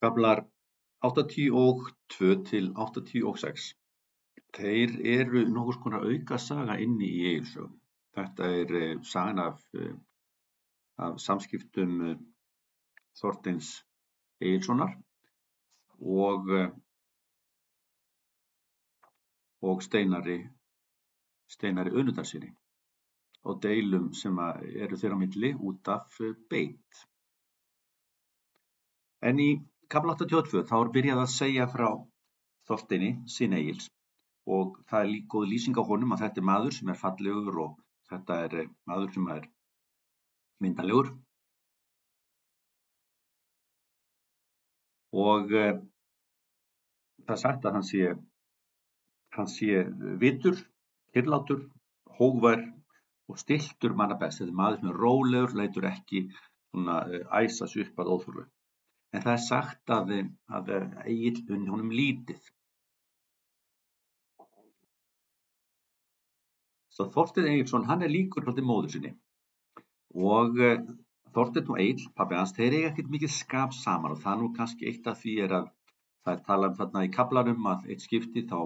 Kaflar 82 til 86. Þeir eru nokkurs konar aukasaga inni í Egils sögu. Þetta sagan af samskiptum Þorsteins Egilssonar og Steinari Önundarsyni og deilum sem eru þeirra á milli út af beit. En í kafla 82 þá byrjað að segja frá Þorsteini, syni Egils, og það góð lýsing á honum að þetta maður sem fallegur og þetta maður sem myndarlegur. Og það sagt að hann sé vitur, kyrrlátur, hógvær og stilltur manna best. Þetta maður sem rólegur, lætur ekki æsa sig upp að óþörfu. En það sagt að Egill unni honum lítið. Svo Þorsteinn Egilsson, hann líkur svolítið móður sinni. Og Þorsteinn og Egill, pabbi hans, þeir eiga ekkert mikið skap saman og það nú kannski eitt af því að það talað þarna í kaflanum að eitt skipti þá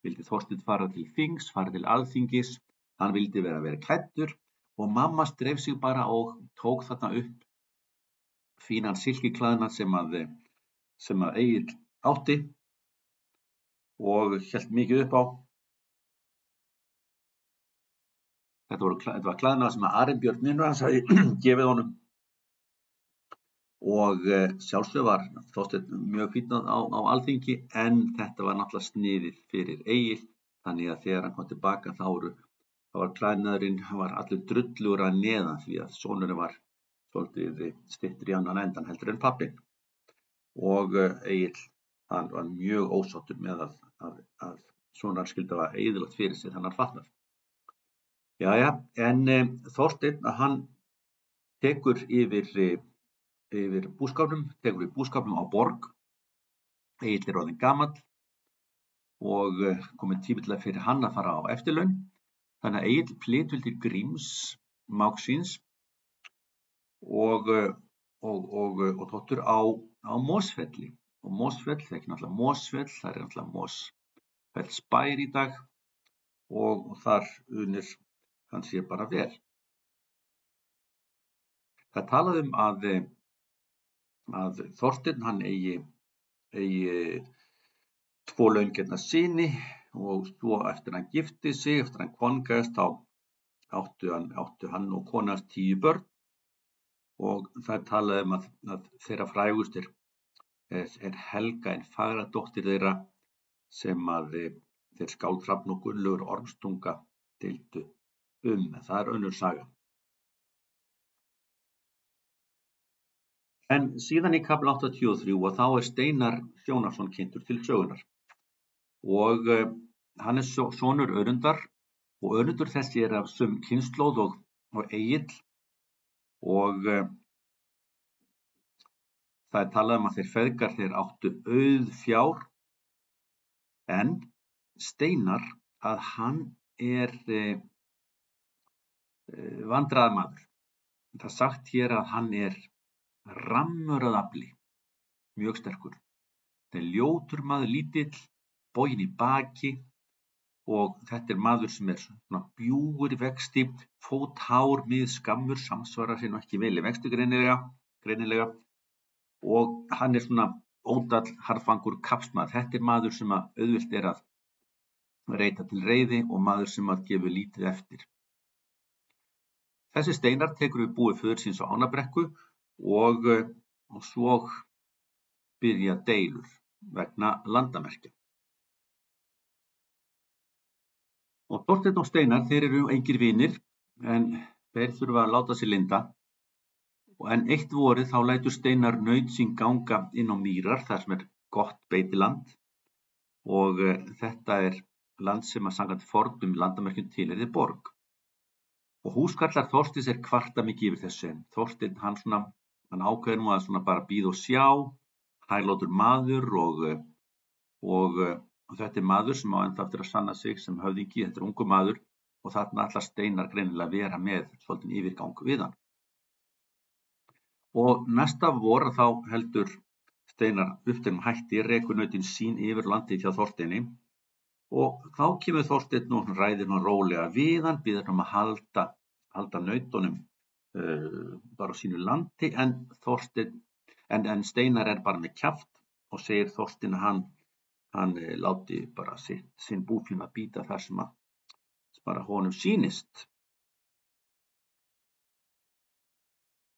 vildi Þorsteinn fara til þings, fara til alþingis, hann vildi vera klæddur og mamma streif sig bara og tók þarna upp fínan silkiklæðnað sem að Egill átti og hélt mikið upp á. Þetta var klæðnað sem að Arinbjörn vinur hans hafði gefið honum og sjálfsög var Þorsteinn mjög fínn á alþingi en þetta var náttúrulega sniðið fyrir Egill, þannig að þegar hann kom tilbaka þá var klæðnaðurinn allur drullugur að neðan því að sonurinn var svolítið styttri í annan endan heldur en pabbinn og Egill hann var mjög ósáttur með að sonar skyldi hafa eyðilagt fyrir sig þannig fatnað. Jæja, en Þorsteinn hann tekur yfir búskapnum á Borg. Egill orðinn gamall og kominn tími til fyrir hann að fara á eftirlaun. Þannig að Egill flytur til Gríms mágs síns og dóttur á Mosfelli. Og Mosfell, það ekki náttúrulega Mosfell, það náttúrulega Mosfellsbær í dag og þar unir hann sé bara vel. Það talaði að Þorsteinn hann eigi 2 laungefna syni og svo eftir hann gifti sig, eftir hann konungaðist þá áttu hann og kona hans 10 börn og það talaði að þeirra frægust Helga en fagra dóttir þeirra sem að þeir Skáld Hrafn og Gunnlaugur Ormstunga deildu það önnur saga. En síðan í kafla 83 og þá Steinar Sjónarson kynntur til sögunar og hann sonur Önundar og Önundur þessi af sömu kynslóð og Egill og það talað að þeir feðgar þeir áttu auð fjár en Steinar að hann vandræðamaður. Það sagt hér að hann rammur að afli, mjög sterkur. Það ljótur maður lítill, boginn í baki og þetta maður sem svona bjúgur í vexti, fóthár skammur, samsvarar sér nú ekki vel í vexti greinilega og hann svona ódall, harðfangur kapsmaður. Þetta maður sem að auðvelt að reita til reiði og maður sem að gefur lítið eftir. Þessi Steinar tekur við búi föður síns á Ánabrekku og svo byrja deilur vegna landamerkja. Og Þorsteinn og Steinar þeir eru engir vinir en þeir þurfa að láta sig lynda. En eitt vorið þá lætur Steinar naut sín ganga inn á mýrar þar sem gott beitiland og þetta land sem að samkvæmt fornum landamerkjum tilheyrði Borg. Og húskarlar Þorsteins kvarta mikið yfir þessu en Þorsteinn hann ákveður nú að bara bíða og sjá, hæglótur maður og þetta maður sem á ennþá eftir að sanna sig sem höfðingi, þetta ungur maður og þarna ætlar Steinar greinilega að vera með svolítinn yfirgang við hann. Og næsta vor þá heldur Steinar uppteknum hætti rekur nautin sín yfir landið hjá Þorsteini og þá kemur Þorsteinn og ræðir hann rólega við hann, biður hann að halda nautunum bara á sínu landi en Steinar bara með kjaft og segir Þorsteinn að hann láti bara sinn búfénað bíta þar sem að bara honum sýnist.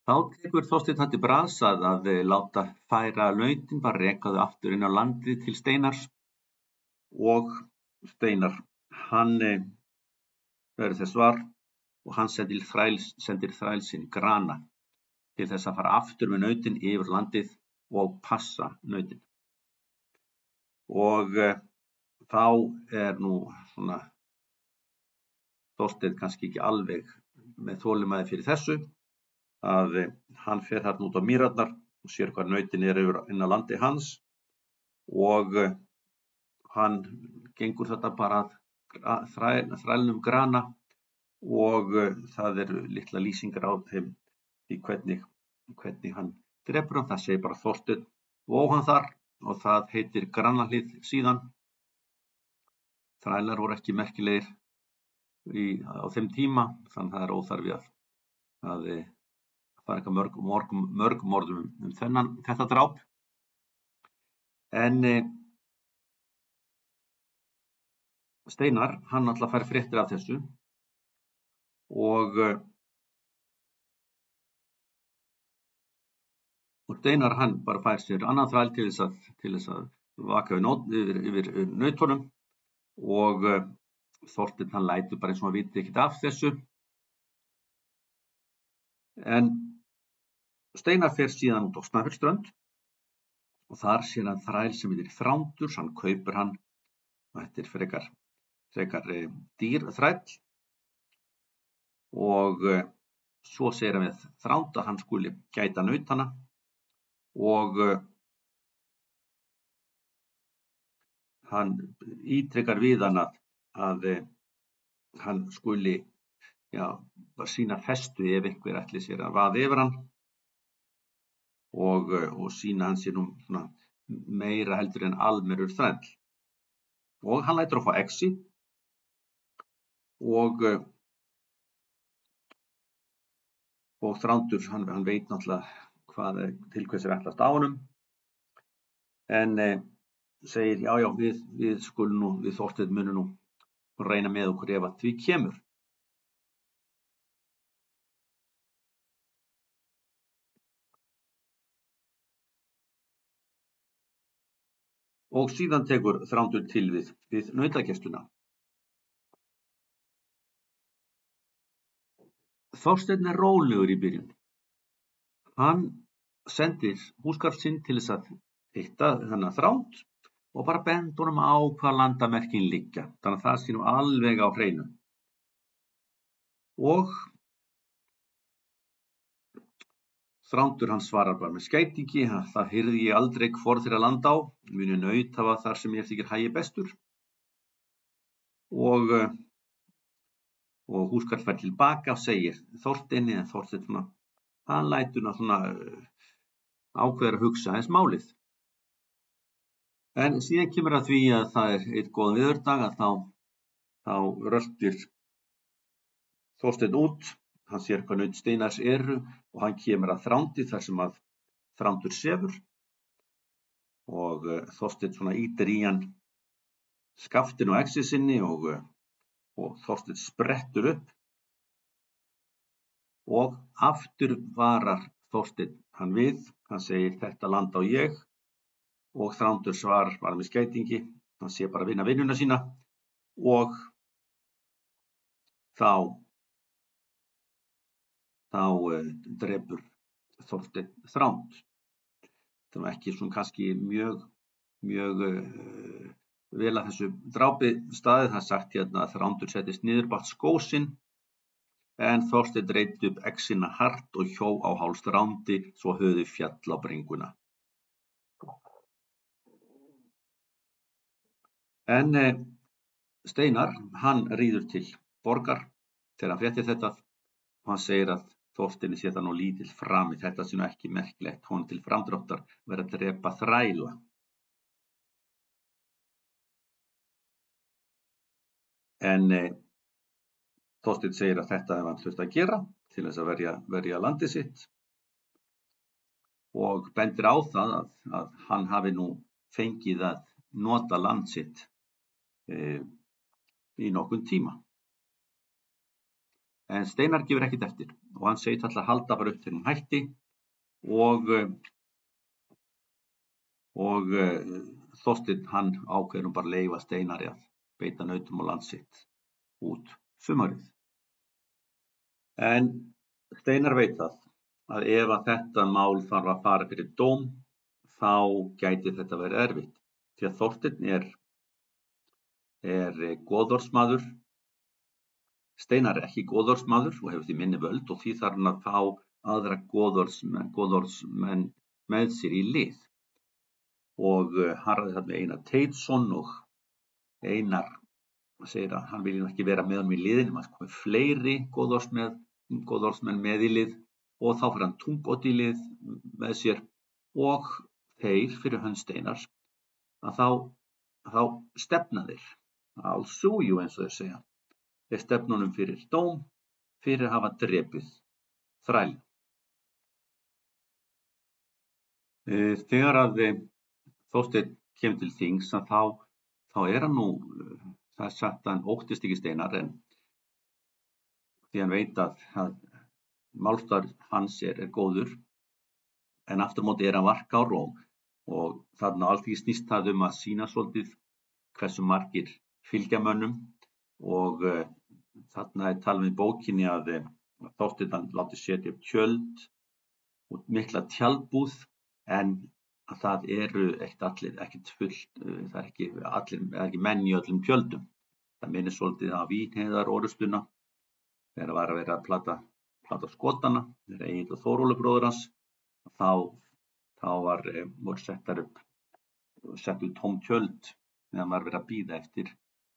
Þá tekur Þorsteinn það til bragðs að láta færa nautin, bara reka þau aftur inn á landið til Steinars og Steinar, hann verður þess var og hann sendir þræl sinn Grana til þess að fara aftur með nautin yfir landið og passa nautin. Og þá nú svona Þorsteinn kannski ekki alveg með þolinmæði fyrir þessu að hann fer þarna út á mýrarnar og sér hvað nautin inn á landi hans og hann gengur þetta bara að þrælnum Grana og það litla lýsingar á þeim í hvernig hann drepur hann. Það segir bara Þorsteinn vó hann þar og það heitir Granahlíð síðan. Þrælar voru ekki merkilegir á þeim tíma, þannig að það óþarfi að fara eitthvað mörgum orðum þetta dráp. En Steinar, hann alltaf fær fréttir af þessu og Steinar hann bara fær sér annan þræl til þess að vaka yfir nautunum og Þorsteinn hann lætur bara eins og hann viti ekkert af þessu. En Steinar fer síðan út á Snæfellsströnd og þar sér hann þræl sem heitir Þrándur, hann kaupir hann og þetta frekar dýr þræll og svo segir hann við Þránd að hann skuli gæta nautana og hann ítrekar við hann að hann skuli sýna festu ef einhver ætli sér að vaða yfir hann og sýna hann sér meira heldur en almennur þræll. Og hann lætur að fá exi og Þrándur, hann veit náttúrulega til hvers ætlast á honum en segir já, við skulum við Þorsteinn munum nú reyna með okkur ef að því kemur. Og síðan tekur Þrándur til við nautagæsluna. Þorsteinn rólegur í byrjun. Hann sendir húskarl sinn til þess að hitta þennan Þránd og bara benda honum á hvað landamerkin liggja. Þannig að það sé nú alveg á hreinu. Og Þrándur hann svarar bara með skætingi, það heyrði ég aldrei hvor þeirra landa á, muni naut hafa þar sem ég þykir hagi bestur. Og húskarl fær tilbaka og segir Þorsteini, en Þorsteinn hann lætur ákveður að hugsa aðeins málið. En síðan kemur að því að það einn góðan veðurdag að þá röltir Þorsteinn út. Hann sér hvað naut Steinars eru og hann kemur að Þrándi þar sem að Þrándur sefur og Þorsteinn ýtir í hann skaftinu á exi sinni og Þorsteinn sprettur upp og aftur varar Þorsteinn hann við. Hann segir þetta land á ég og Þrándur svarar bara með skætingi. Hann sé bara vinna vinnuna sína og þá drepur Þorsteinn Þránd. Það ekki kannski mjög vel að þessu drápi staðið. Það sagt hérna að Þrándur settist niður batt skó sinn en Þorsteinn reiddi upp exina hart og hjó á háls Þrándi svo höfuðið féll á bringuna. En Steinar, hann ríður til borgar þegar hann fréttir þetta og hann segir að Þorsteini sé það nú lítill frami, þetta sé nú ekki merkilegt, honum til framdráttar verið að drepa þræla. En Þorsteinn segir að þetta hefði hann þurft að gera til þess að verja landið sitt og bendir á það að hann hafi nú fengið að nota land sitt í nokkurn tíma. En Steinar gefur ekkert eftir og hann segist ætla að halda bara upp til hætti og Þorsteinn hann ákveður bara að leyfa Steinari að beita nautum á land sitt út sumarið. En Steinar veit að ef að þetta mál þarf að fara fyrir dóm, þá gæti þetta verið erfitt. Því að Þorsteinn er goðorðsmaður, Steinar er ekki goðorðsmaður og hefur því minni völd og því þarf hann að fá aðra goðorðsmenn með sér í lið. Og hann ræði þarna Einar Teitsson og Einar segir að hann vilji ekki vera með honum í liðinu, maður komi fleiri goðorðsmenn með í lið og þá fyrir hann Tungot í lið með sér og þeir fyrir hönd Steinars að þá stefna þeir, I'll sue you eins og þeir segja. Þeir stefna honum fyrir dóm fyrir að hafa drepið þræl. Þegar að Þorsteinn kemur til þings þá er hann nú, það er sagt að hann óttist ekki Steinar en því hann veit að málstaður hans er góður en aftur á móti er hann varkár og þarna Alþingi snýst það að sýna svolítið hversu margir fylgja mönnum og þarna er talað í bókinni að Þorsteinn hann láti setja upp tjöld og mikla tjaldbúð en að það eru ekkert fullt, það er ekki menn í öllum tjöldum. Það minnir svolítið á Vínheiðarorrustuna þegar var að vera að plata skotana, þegar Egill og Þórólfur bróðir hans, þá voru sett upp tóm tjöld meðan var verið að bíða eftir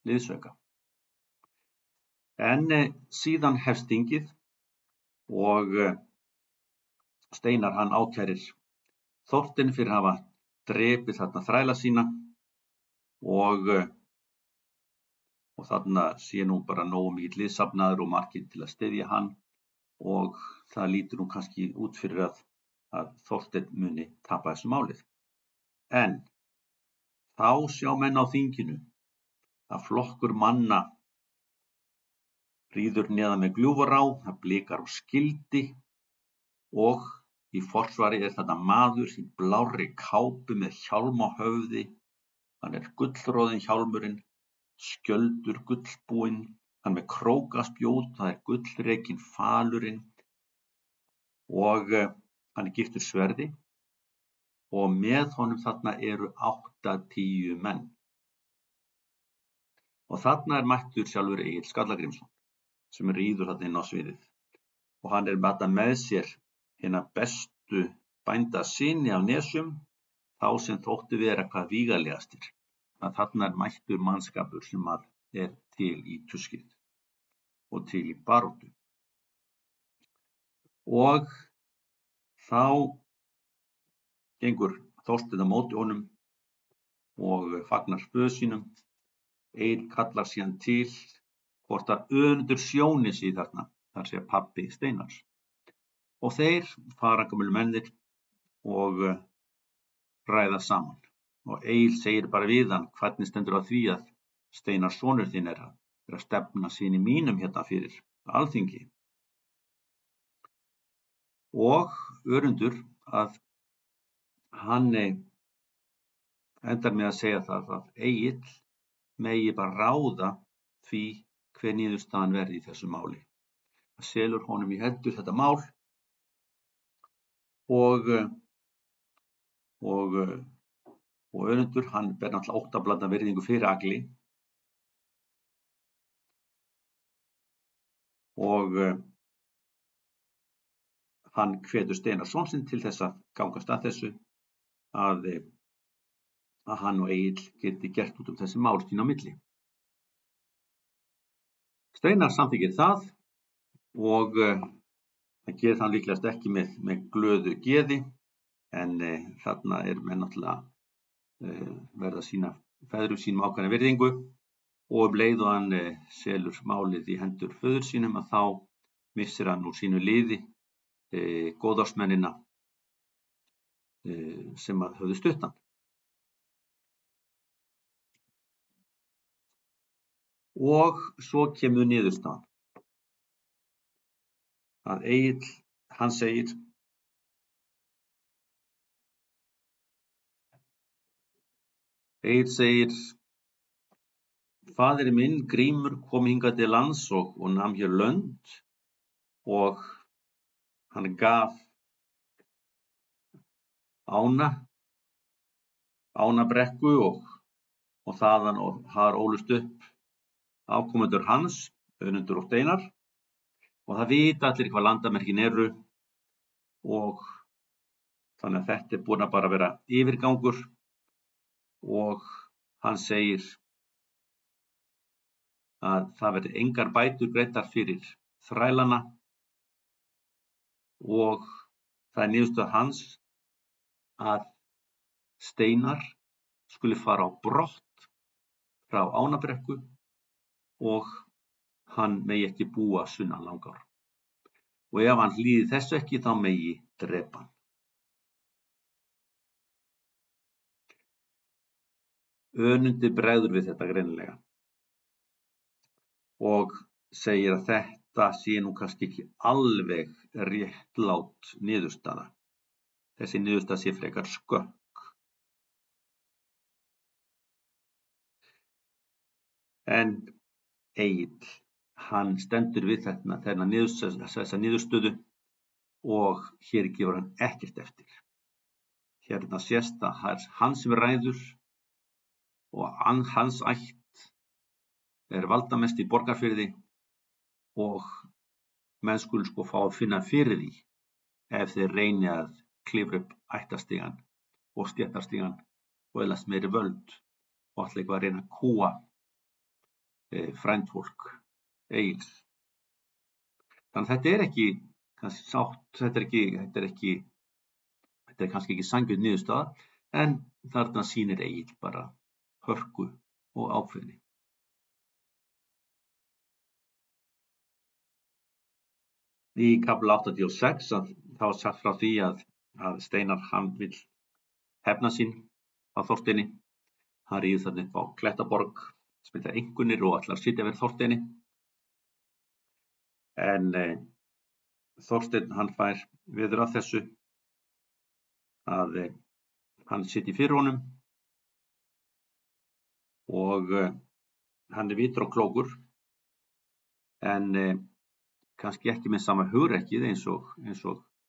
liðsauka. En síðan hefst þingið og Steinar hann ákærir Þorstein fyrir að hafa drepið þarna þræla sína og þarna sé nú bara nógu mikill liðsafnaður og margir til að styðja hann og það lítur nú kannski út fyrir að Þorsteinn muni tapa þessu málið. En þá sjá menn á þinginu að flokkur manna ríður neðan með Gljúfurá, það blikar á skildi og í forsvari er þetta maður í blárri kápu með hjálm á höfði, hann er gullróðinn hjálmurinn, skjöldur gullbúinn, hann með krókaspjót, það er gullrekinn falurinn og hann er giftur sverði og með honum þarna eru 80 menn. Og þarna er mættur sjálfur Egill Skallagrímsson sem ríður þarna inn á sviðið og hann er með sér hina bestu bændasyni af Nesjum, þá sem þóttu vera hvað vígalegastir. Þarna er mættur mannskapur sem er til í tuskið og til í baráttu. Og þá gengur Þorsteinn á móti honum og fagnar spöð sínum. Egill kallar síðan til hvort að Önundur sjóni sig þarna, þar sé pabbi Steinars. Og þeir fara gömlu mennir og ræða saman. Og Egill segir bara við hann hvernig stendur á því að Steinar sonur þinn er að stefna syni mínum hérna fyrir Alþingi. Og Önundur að hann endar með að segja það að Egill megi bara ráða því hver niðurstaðan verði í þessu máli. Það selur honum í hendur þetta mál og Önundur hann ber náttúrulega óttablandna virðingu fyrir Agli og hann hvetur Steinar son sinn til þess að gangast að þessu að hann og Egill geti gert út þessi mál sín á milli. Steinar samþykkir það og Hann gerir það líklegast ekki með glöðu geði, en þarna menn náttúrulega verða að sýna feðrum sínum ákveðna virðingu, og leið og hann selur málið í hendur föður sínum, að þá missir hann úr sínu liði góðársmennina sem að höfðu stutt hann. Og svo kemur niðurstaðan. Að Egill, hann segir: faðir minn Grímur kom hingað til lands og nam hér lönd, og hann gaf Ánabrekku og þaðan og þar ólust upp afkomendur hans, Önundur og Steinar, og það vita allir hvað landamerkin eru, og þannig að þetta búin að bara vera yfirgangur. Og hann segir að það verði engar bætur greiddar fyrir þrælana, og það niðurstaða hans að Steinar skuli fara á brott frá Ánabrekku og hann megi ekki búa sunnan Langár, og ef hann hlýði þessu ekki þá megi drepa hann. Önundur bregður við þetta greinilega og segir að þetta sé nú kannski ekki alveg réttlát niðurstaða. Þessi niðurstaða sé frekar skökk. En Egill, hann stendur við þessa niðurstöðu, og hér gefur hann ekkert eftir. Hérna sést að hann sem ræður, og hans ætt valdamest í Borgarfirði, og menn skulu sko fá að finna fyrir því ef þeir reyni að klifra upp ættastigann og stéttastigann og öðlast meiri völd og ætla eitthvað að reyna að kúga frændfólk Egils. Þannig að þetta er ekki kannski sátt, þetta er kannski ekki sanngjörn niðurstaða, en þarna sýnir Egill bara hörku og ákveðni. Í kafla 86 þá er sagt frá því að Steinar, hann vill hefna sín á Þorsteini. Hann ríður þarna upp á Klettaborg, spillar einkunnir og ætlar að sitja við Þorsteini. En Þorsteinn, hann fær veður af þessu, að hann sitji fyrir honum, og hann vitur og klókur, en kannski ekki með sama hugrekkið eins og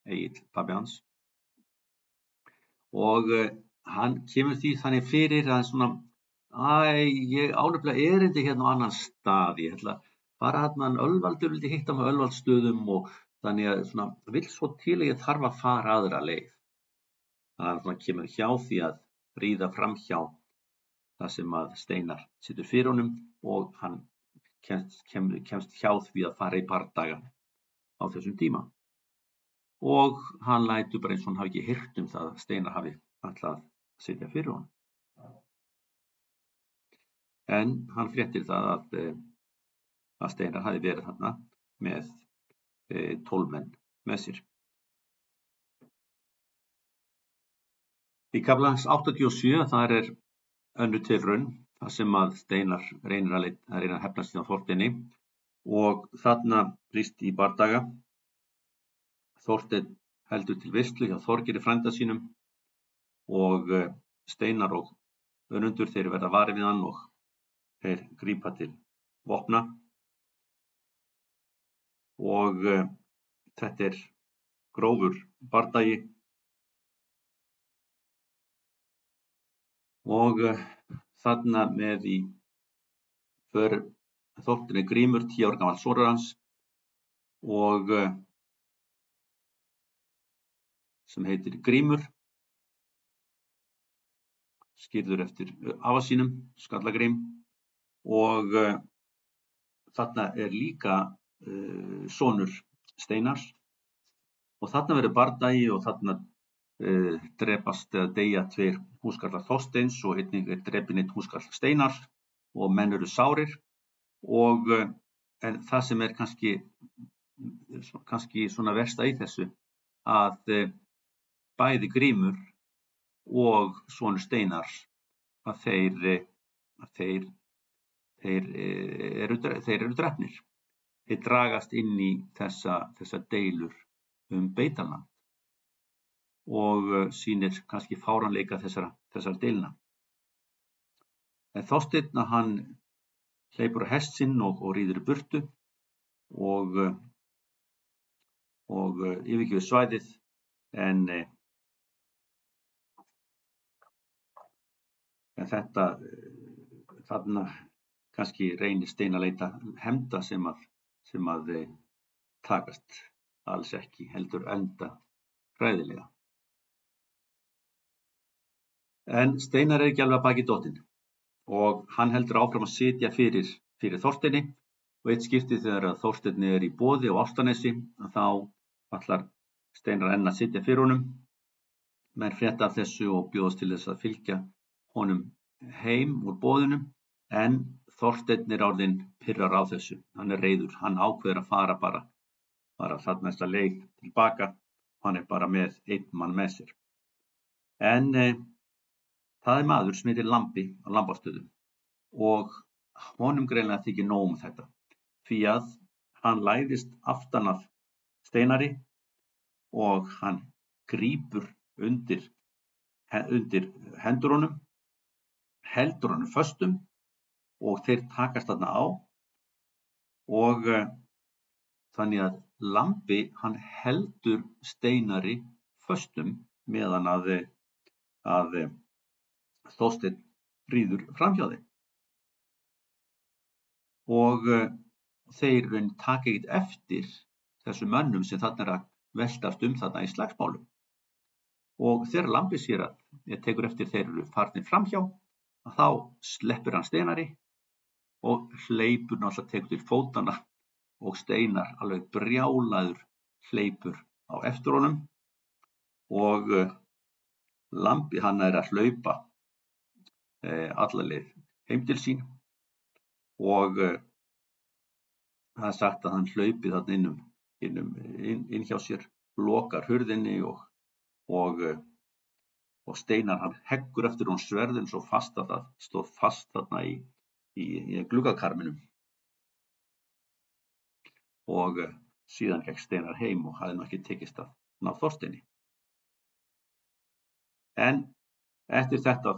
Egill, pabbi hans. Og hann kemur því þannig fyrir að svona, ég á nefnilega erindi hérna á annan stað, ég ætla að fara hérna, Ölvaldur vildi hitta með Ölvaldsstöðum, og þannig að svona vill svo til að ég þarf að fara aðra leið. Þannig að hann kemur hjá því að ríða fram hjá það sem að Steinar situr fyrir honum, og hann kemst hjá því að fara í bardaga á þessum tíma. Og hann lætur bara eins og hann hafi ekki heyrt það að Steinar hafi ætlað að sitja fyrir honum. En hann fréttir það að Steinar hafi verið þarna með 12 menn með sér. Í kafla 87 þar er önnur tilraun, þar sem að Steinar reynir að hefna sín á Þorsteini, og þarna brýst í bardaga. Þorsteinn heldur til veislu hjá Þorgeiri frænda sínum, og Steinar og Önundur, þeir verða varir við hann og þeir grípa til vopna, og þetta er grófur bardagi, og þarna með í för Þorsteinn Grímur, 10 ára gamall sonur hans, og sem heitir Grímur, skírður eftir afa sínum, Skallagrím, og þarna er líka sonur Steinars, Og þarna verður bardagi og þarna drepast eða deyja 2 húskarlar Þorsteins og einnig drepinn 1 húskarl Steinar og menn eru sárir og en það sem kannski svona versta í þessu að bæði Grímur og sonur Steinars að þeir eru drepnir. Þeir dragast inn í þessa deilur Beitarland og sýnir kannski fáránleika þessara deilna. En Þorsteinn hann hleypur á hest sinn og ríður í burtu og yfirgefur svæðið en þarna kannski reynir Steinn að leita hefnda sem að takast alls ekki, heldur enda hræðilega. En Steinar ekki alveg að baki dottinn og hann heldur áfram að sitja fyrir Þorsteini og eitt skipti þegar Þorsteinn í boði á Álftanesi þá ætlar Steinar enn að sitja fyrir honum. Menn frétta af þessu og bjóðast til þess að fylgja honum heim úr boðinu en Þorsteinn orðinn pirrar á þessu. Hann reiður, hann ákveður að fara bara þarna næsta leið tilbaka. Hann bara með 1 mann með sér. En það maður sem heitir Lambi á Lambastöðum og honum greinilega þykir nóg þetta því að hann læðist aftan að Steinari og hann grípur undir hendur honum, heldur honum föstum og þeir takast þarna á og þannig að Lambi hann heldur Steinari föstum meðan að Þorsteinn ríður framhjá þeim og þeir taka ekkert eftir þessum mönnum sem þarna að veltast þarna í slagsmálum og þegar Lambi sér að tekur eftir þeir eru farnir framhjá að þá sleppir hann Steinari og hleypur náttúrulega tekur til fótanna og Steinar alveg brjálaður hleypur á eftir honum og Lambi hann að hlaupa alla leið heim til sín og það sagt að hann hlaupi þarna inn hjá sér, lokar hurðinni og Steinar hann heggur eftir hún sverðin svo fast að það stóð fast þarna í gluggakarminum og síðan gekk Steinar heim og hafði ekki tekist að ná Þorsteini. En eftir þetta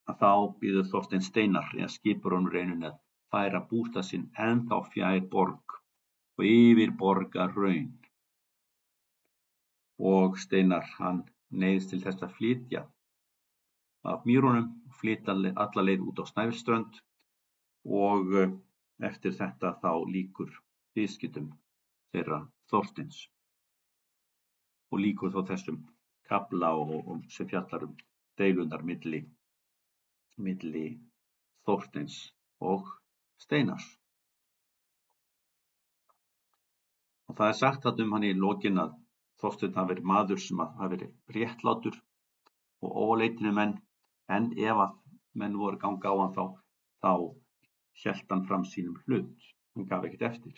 að þá býður Þorsteinn Steinar skipar honum reyninni að færa bústað sinn ennþá fjær borg og yfir borgarhraun. Og Steinar hann neyðist til þess að flytja af mýrunum, flytja alla leið út á Snæfellsströnd og eftir þetta þá lýkur viðskiptum þeirra Þorsteins og lýkur þó þessum kafla og sem fjallar deilurnar milli Þorsteins og Steinars. Og það sagt þarna hann í lokin að Þorsteinn hafi verið maður sem hafi verið réttlátur og óleitinu menn en ef að menn voru ganga á hann þá hélt hann fram sínum hlut, hann gaf ekkert eftir.